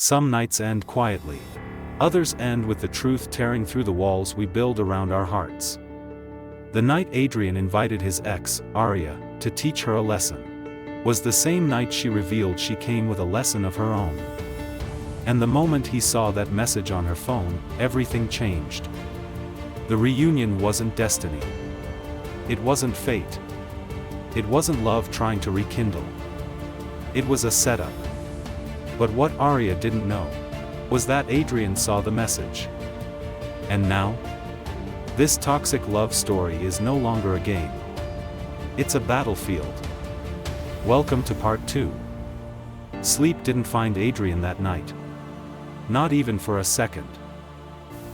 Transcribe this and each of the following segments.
Some nights end quietly. Others end with the truth tearing through the walls we build around our hearts. The night Adrian invited his ex, Aria, to teach her a lesson was the same night she revealed she came with a lesson of her own. And the moment he saw that message on her phone, everything changed. The reunion wasn't destiny. It wasn't fate. It wasn't love trying to rekindle. It was a setup. But what Aria didn't know was that Adrian saw the message. And now? This toxic love story is no longer a game. It's a battlefield. Welcome to part 2. Sleep didn't find Adrian that night. Not even for a second.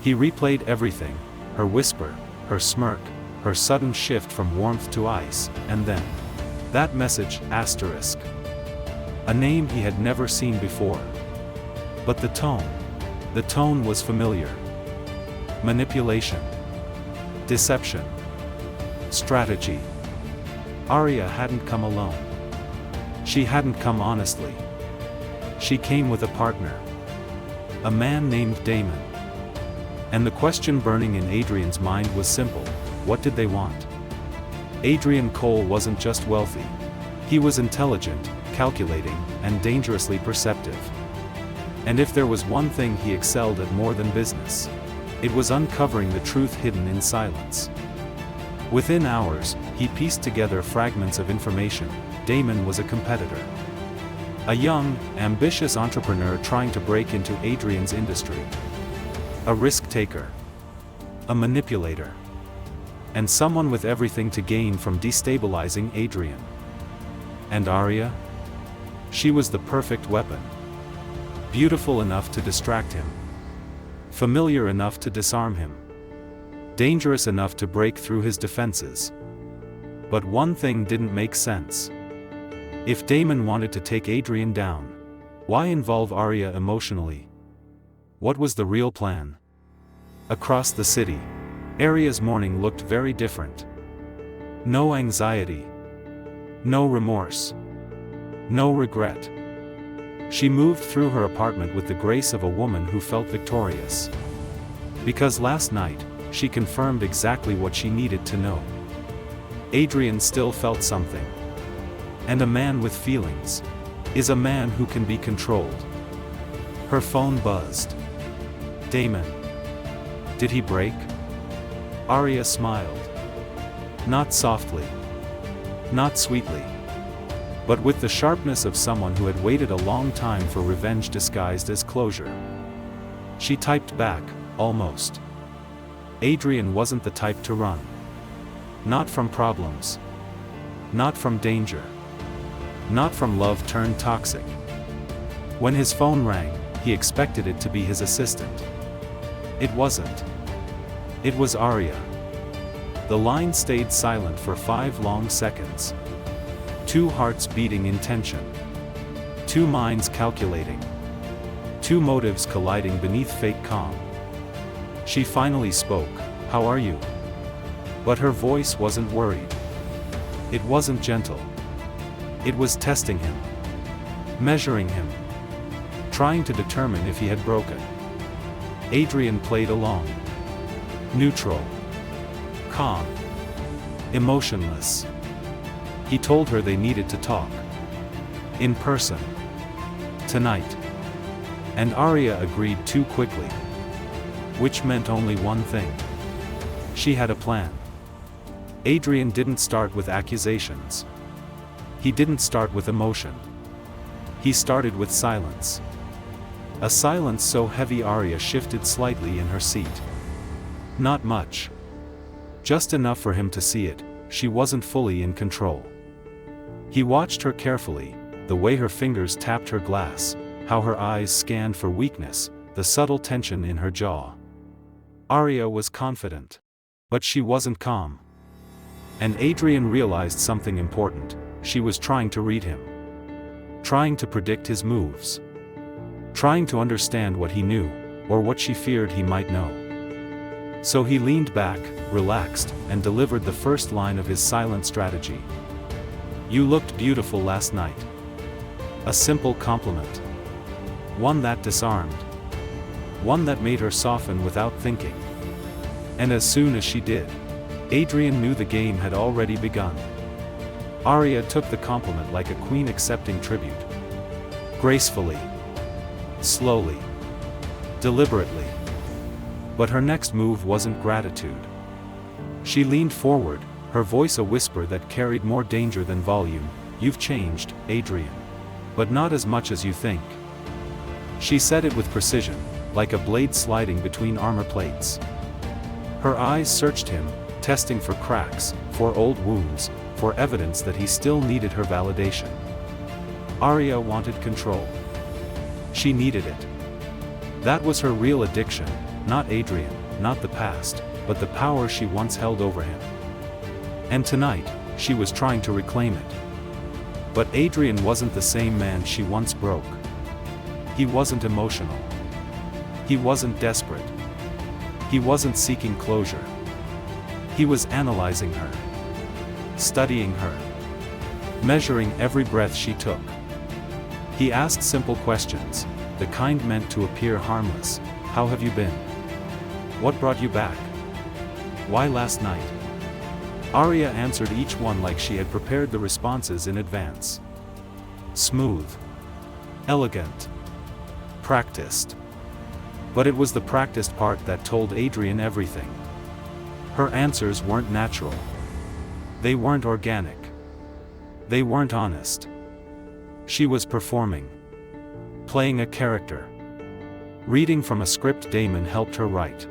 He replayed everything, her whisper, her smirk, her sudden shift from warmth to ice, and then that message, asterisk. A name he had never seen before. But the tone was familiar. Manipulation. Deception. Strategy. Aria hadn't come alone. She hadn't come honestly. She came with a partner. A man named Damon. And the question burning in Adrian's mind was simple: what did they want? Adrian Cole wasn't just wealthy. He was intelligent, calculating, and dangerously perceptive. And if there was one thing he excelled at more than business, it was uncovering the truth hidden in silence. Within hours, he pieced together fragments of information. Damon was a competitor. A young, ambitious entrepreneur trying to break into Adrian's industry. A risk-taker. A manipulator. And someone with everything to gain from destabilizing Adrian. And Aria? She was the perfect weapon. Beautiful enough to distract him. Familiar enough to disarm him. Dangerous enough to break through his defenses. But one thing didn't make sense. If Damon wanted to take Adrian down, why involve Aria emotionally? What was the real plan? Across the city, Aria's morning looked very different. No anxiety. No remorse. No regret. She moved through her apartment with the grace of a woman who felt victorious. Because last night, she confirmed exactly what she needed to know. Adrian still felt something. And a man with feelings is a man who can be controlled. Her phone buzzed. Damon. Did he break? Aria smiled. Not softly. Not sweetly. But with the sharpness of someone who had waited a long time for revenge disguised as closure. She typed back, almost. Adrian wasn't the type to run. Not from problems. Not from danger. Not from love turned toxic. When his phone rang, he expected it to be his assistant. It wasn't. It was Aria. The line stayed silent for 5 long seconds. 2 hearts beating in tension. 2 minds calculating. 2 motives colliding beneath fake calm. She finally spoke, "How are you?" But her voice wasn't worried. It wasn't gentle. It was testing him. Measuring him. Trying to determine if he had broken. Adrian played along. Neutral. Calm. Emotionless. He told her they needed to talk. In person. Tonight. And Aria agreed too quickly. Which meant only one thing. She had a plan. Adrian didn't start with accusations. He didn't start with emotion. He started with silence. A silence so heavy Aria shifted slightly in her seat. Not much. Just enough for him to see it, she wasn't fully in control. He watched her carefully, the way her fingers tapped her glass, how her eyes scanned for weakness, the subtle tension in her jaw. Aria was confident. But she wasn't calm. And Adrian realized something important: she was trying to read him. Trying to predict his moves. Trying to understand what he knew, or what she feared he might know. So he leaned back, relaxed, and delivered the first line of his silent strategy. "You looked beautiful last night." A simple compliment. One that disarmed. One that made her soften without thinking. And as soon as she did, Adrian knew the game had already begun. Arya took the compliment like a queen accepting tribute. Gracefully. Slowly. Deliberately. But her next move wasn't gratitude. She leaned forward, her voice a whisper that carried more danger than volume. "You've changed, Adrian. But not as much as you think." She said it with precision, like a blade sliding between armor plates. Her eyes searched him, testing for cracks, for old wounds, for evidence that he still needed her validation. Arya wanted control. She needed it. That was her real addiction, not Adrian, not the past, but the power she once held over him. And tonight, she was trying to reclaim it. But Adrian wasn't the same man she once broke. He wasn't emotional. He wasn't desperate. He wasn't seeking closure. He was analyzing her. Studying her. Measuring every breath she took. He asked simple questions, the kind meant to appear harmless. "How have you been? What brought you back? Why last night?" Arya answered each one like she had prepared the responses in advance. Smooth. Elegant. Practiced. But it was the practiced part that told Adrian everything. Her answers weren't natural. They weren't organic. They weren't honest. She was performing. Playing a character. Reading from a script Damon helped her write.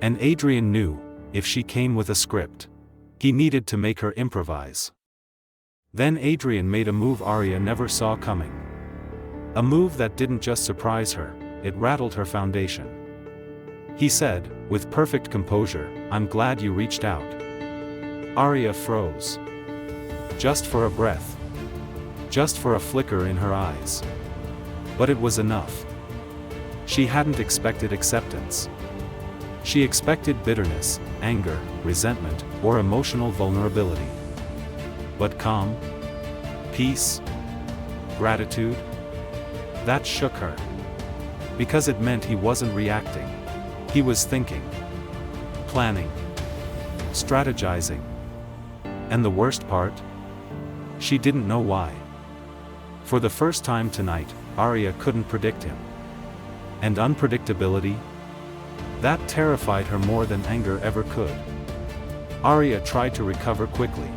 And Adrian knew, if she came with a script, he needed to make her improvise. Then Adrian made a move Arya never saw coming. A move that didn't just surprise her, it rattled her foundation. He said, with perfect composure, "I'm glad you reached out." Arya froze. Just for a breath. Just for a flicker in her eyes. But it was enough. She hadn't expected acceptance. She expected bitterness, anger, resentment, or emotional vulnerability. But calm? Peace? Gratitude? That shook her. Because it meant he wasn't reacting. He was thinking. Planning. Strategizing. And the worst part? She didn't know why. For the first time tonight, Arya couldn't predict him. And unpredictability? That terrified her more than anger ever could. Arya tried to recover quickly.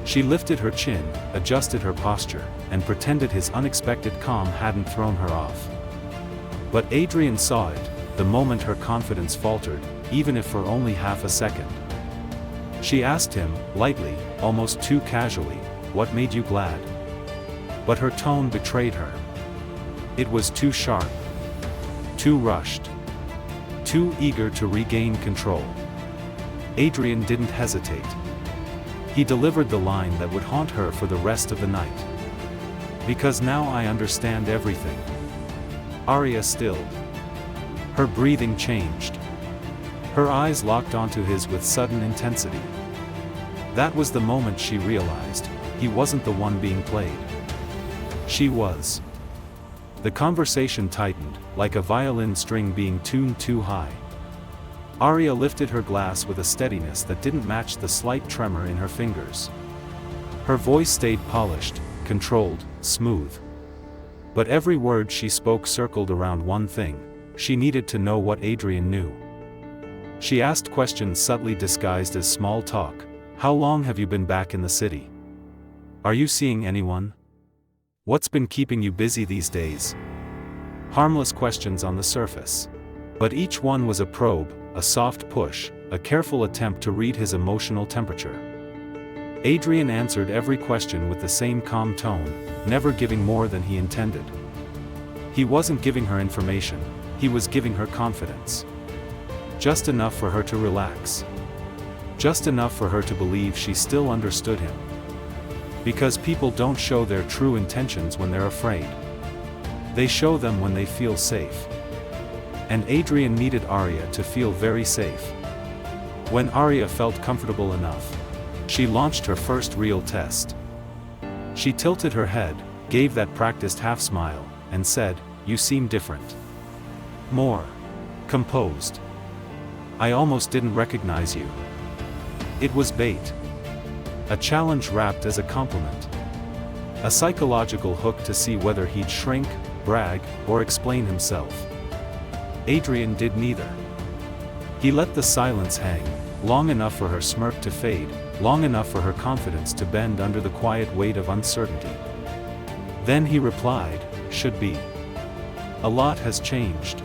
She lifted her chin, adjusted her posture, and pretended his unexpected calm hadn't thrown her off. But Adrian saw it, the moment her confidence faltered, even if for only half a second. She asked him, lightly, almost too casually, "What made you glad?" But her tone betrayed her. It was too sharp. Too rushed. Too eager to regain control. Adrian didn't hesitate. He delivered the line that would haunt her for the rest of the night. "Because now I understand everything." Arya stilled. Her breathing changed. Her eyes locked onto his with sudden intensity. That was the moment she realized, he wasn't the one being played. She was. The conversation tightened, like a violin string being tuned too high. Arya lifted her glass with a steadiness that didn't match the slight tremor in her fingers. Her voice stayed polished, controlled, smooth. But every word she spoke circled around one thing: she needed to know what Adrian knew. She asked questions subtly disguised as small talk. "How long have you been back in the city? Are you seeing anyone? What's been keeping you busy these days?" Harmless questions on the surface. But each one was a probe, a soft push, a careful attempt to read his emotional temperature. Adrian answered every question with the same calm tone, never giving more than he intended. He wasn't giving her information, he was giving her confidence. Just enough for her to relax. Just enough for her to believe she still understood him. Because people don't show their true intentions when they're afraid. They show them when they feel safe. And Adrian needed Arya to feel very safe. When Arya felt comfortable enough, she launched her first real test. She tilted her head, gave that practiced half-smile, and said, you seem different. More composed. I almost didn't recognize you. It was bait. A challenge wrapped as a compliment. A psychological hook to see whether he'd shrink, brag, or explain himself. Adrian did neither. He let the silence hang, long enough for her smirk to fade, long enough for her confidence to bend under the quiet weight of uncertainty. Then he replied, "Should be. A lot has changed."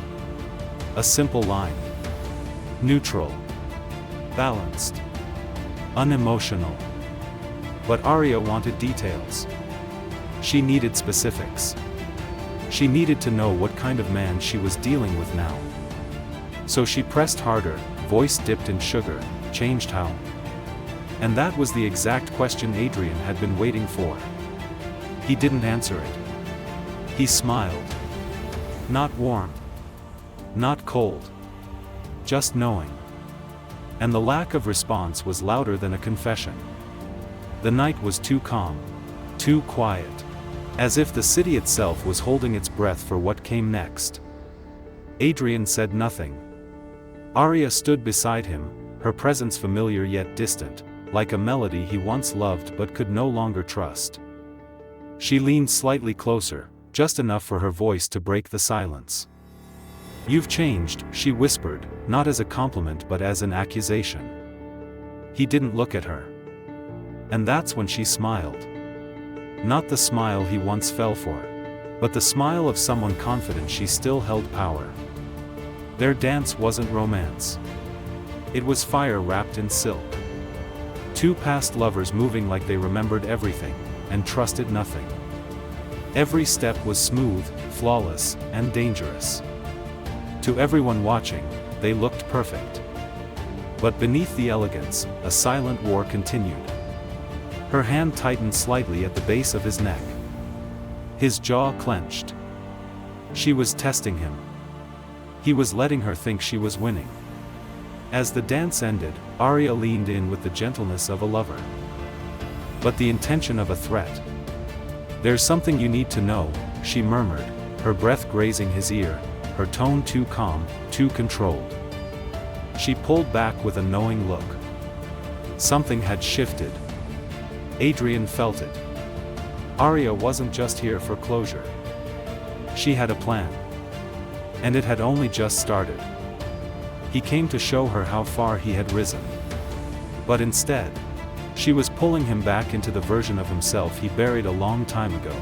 A simple line. Neutral. Balanced. Unemotional. But Arya wanted details. She needed specifics. She needed to know what kind of man she was dealing with now. So she pressed harder, voice dipped in sugar, "Changed how?" And that was the exact question Adrian had been waiting for. He didn't answer it. He smiled. Not warm. Not cold. Just knowing. And the lack of response was louder than a confession. The night was too calm. Too quiet. As if the city itself was holding its breath for what came next. Adrian said nothing. Arya stood beside him, her presence familiar yet distant, like a melody he once loved but could no longer trust. She leaned slightly closer, just enough for her voice to break the silence. "You've changed," she whispered, not as a compliment but as an accusation. He didn't look at her. And that's when she smiled. Not the smile he once fell for, but the smile of someone confident she still held power. Their dance wasn't romance. It was fire wrapped in silk. Two past lovers moving like they remembered everything, and trusted nothing. Every step was smooth, flawless, and dangerous. To everyone watching, they looked perfect. But beneath the elegance, a silent war continued. Her hand tightened slightly at the base of his neck. His jaw clenched. She was testing him. He was letting her think she was winning. As the dance ended, Arya leaned in with the gentleness of a lover. But the intention of a threat. "There's something you need to know," she murmured, her breath grazing his ear, her tone too calm, too controlled. She pulled back with a knowing look. Something had shifted. Adrian felt it. Arya wasn't just here for closure. She had a plan. And it had only just started. He came to show her how far he had risen. But instead, she was pulling him back into the version of himself he buried a long time ago.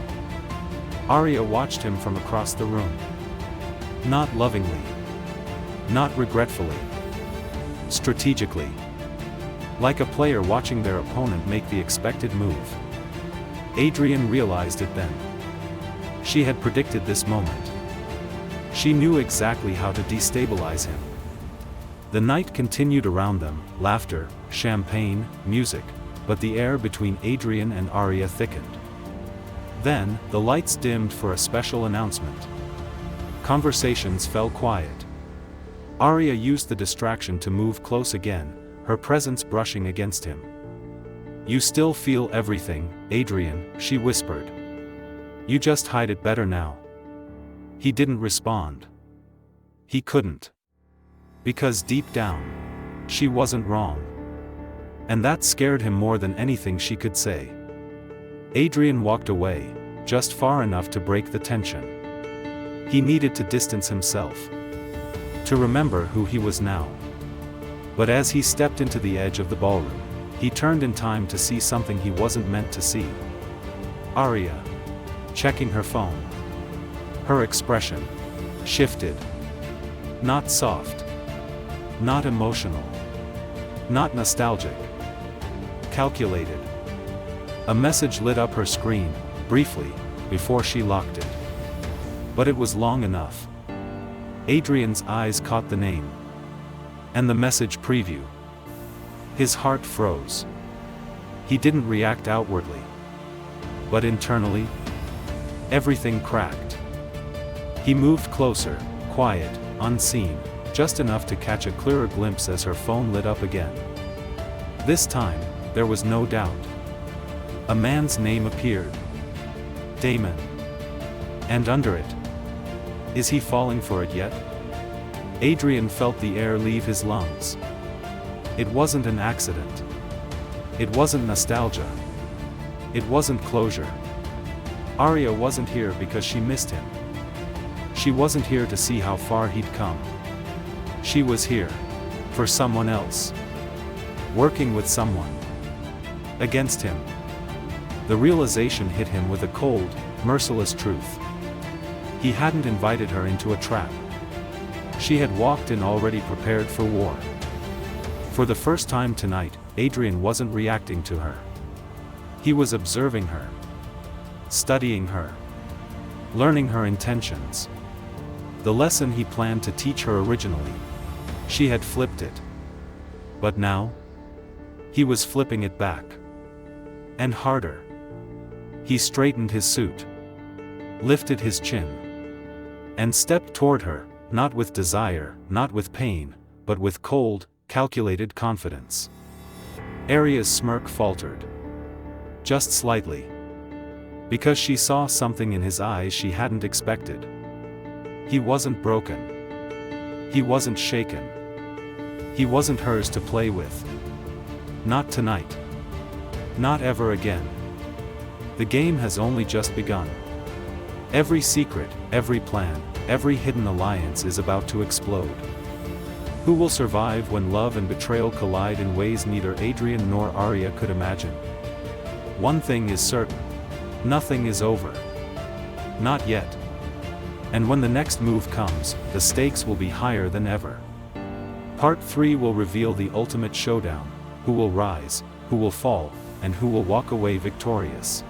Arya watched him from across the room. Not lovingly. Not regretfully. Strategically. Like a player watching their opponent make the expected move. Adrian realized it then. She had predicted this moment. She knew exactly how to destabilize him. The night continued around them, laughter, champagne, music, but the air between Adrian and Arya thickened. Then, the lights dimmed for a special announcement. Conversations fell quiet. Arya used the distraction to move close again, her presence brushing against him. "You still feel everything, Adrian," she whispered. "You just hide it better now." He didn't respond. He couldn't. Because deep down, she wasn't wrong. And that scared him more than anything she could say. Adrian walked away, just far enough to break the tension. He needed to distance himself. To remember who he was now. But as he stepped into the edge of the ballroom, he turned in time to see something he wasn't meant to see. Arya. Checking her phone. Her expression. Shifted. Not soft. Not emotional. Not nostalgic. Calculated. A message lit up her screen, briefly, before she locked it. But it was long enough. Adrian's eyes caught the name. And the message preview. His heart froze. He didn't react outwardly. But internally, everything cracked. He moved closer, quiet, unseen, just enough to catch a clearer glimpse as her phone lit up again. This time, there was no doubt. A man's name appeared. Damon. And under it, Is he falling for it yet? Adrian felt the air leave his lungs. It wasn't an accident. It wasn't nostalgia. It wasn't closure. Arya wasn't here because she missed him. She wasn't here to see how far he'd come. She was here for someone else. Working with someone. Against him. The realization hit him with a cold, merciless truth. He hadn't invited her into a trap. She had walked in already prepared for war. For the first time tonight, Adrian wasn't reacting to her. He was observing her. Studying her. Learning her intentions. The lesson he planned to teach her originally. She had flipped it. But now? He was flipping it back. And harder. He straightened his suit. Lifted his chin. And stepped toward her, not with desire, not with pain, but with cold, calculated confidence. Arya's smirk faltered. Just slightly. Because she saw something in his eyes she hadn't expected. He wasn't broken. He wasn't shaken. He wasn't hers to play with. Not tonight. Not ever again. The game has only just begun. Every secret, every plan, every hidden alliance is about to explode. Who will survive when love and betrayal collide in ways neither Adrian nor Arya could imagine? One thing is certain. Nothing is over. Not yet. And when the next move comes, the stakes will be higher than ever. Part 3 will reveal the ultimate showdown: who will rise, who will fall, and who will walk away victorious.